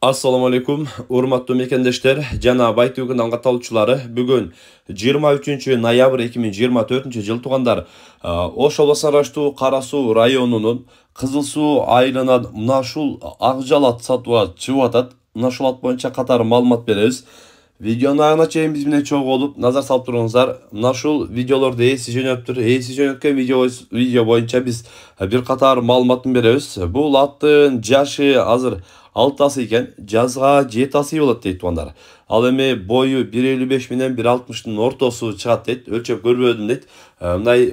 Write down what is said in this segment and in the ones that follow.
Assalamu alaikum, урматтуу мекендештер жана Байтуу каналынын катталуучулары. Бүгүн 23 ноябрь 2024 жыл туугандар. Ош облусуна караштуу Кара Суу районунун Кызыл Суу айылынан мына ушул ак жалат сатууга чыгып атат. Мына ушул ат боюнча катар маалымат беребиз. Видеонун аягына чейин биз менен чогуу болуп назар салып туруңуздар. Мына ушул видеолорду эси жөнөптүр. Эси жөнөткөн видео боюнча биз бир катар маалыматын беребиз. Бул аттын жашы азыр 6 экен, жазга 7 болот дейт туугандар. Ал эми бою 1.55 менен 1.60-тын ортосу чыгат дейт. Өлчөп көрбөдүм дейт. Мындай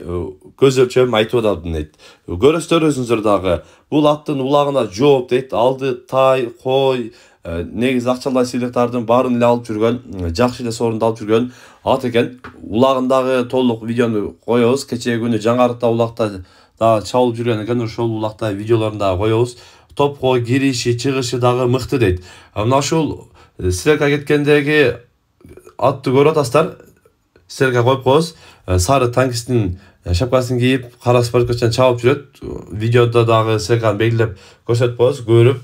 көз өлчөм айтып атам дейт. Көрөсүздөр өзүңүздөр дагы. Бул аттын улагына жооп дейт. Алды тай, кой, негиз акчалай сыйлыктардын баарын эле алып жүргөн, жакшы эле соорунду алып жүргөн ат экен. Улагындагы толук видеону коебуз. Кечеги күнү жаңарыкта улакта дагы чабылып жүргөн экен. Ошол улакта видеолорун дагы коебуз. Топко кириши, чыгышы дагы мыкты дейт. Мына ушул стрелка кеткендеги атты көрүп атасыздар. Стрелка коюп коебуз. Сары танкисттин шапкасын кийип, кара спорткачан чабып жүрөт. Видеодо дагы стрелканы белгилеп көрсөтүп коебуз. Көрүп,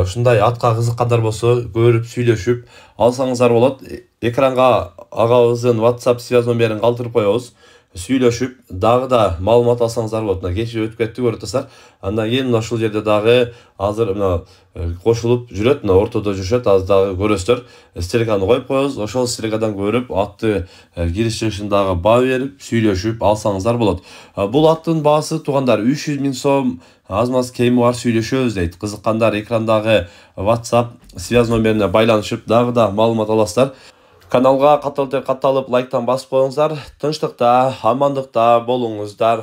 ушундай атка кызыккандар болсо, көрүп, сүйлөшүп алсаңыздар болот. Экранга агабыздын WhatsApp связь номерин калтырып коебуз. Сүйлөшүп, дагы да маалымат алсаңыздар болот. Мына кечээ өтүп кетти көрүп атасыздар. Андан кийин мына ушул жерде дагы азыр мына кошулуп жүрөт, мына ортодо жүрүшөт, азыр дагы көрөсүздөр. Стрелканы коюп коебуз. Ошол стрелкадан көрүп, атты кириш чыгышын дагы баа берип, сүйлөшүп алсаңыздар болот. Бул аттын баасы туугандар 300 000 сом. Аз-маз кеми бар сүйлөшөбүз дейт. Кызыккандар экрандагы WhatsApp связь номерине байланышып, дагы да маалымат аласыздар. Каналга катталып лайктан басып коюңуздар. Тынчтыкта, амандыкта болуңуздар.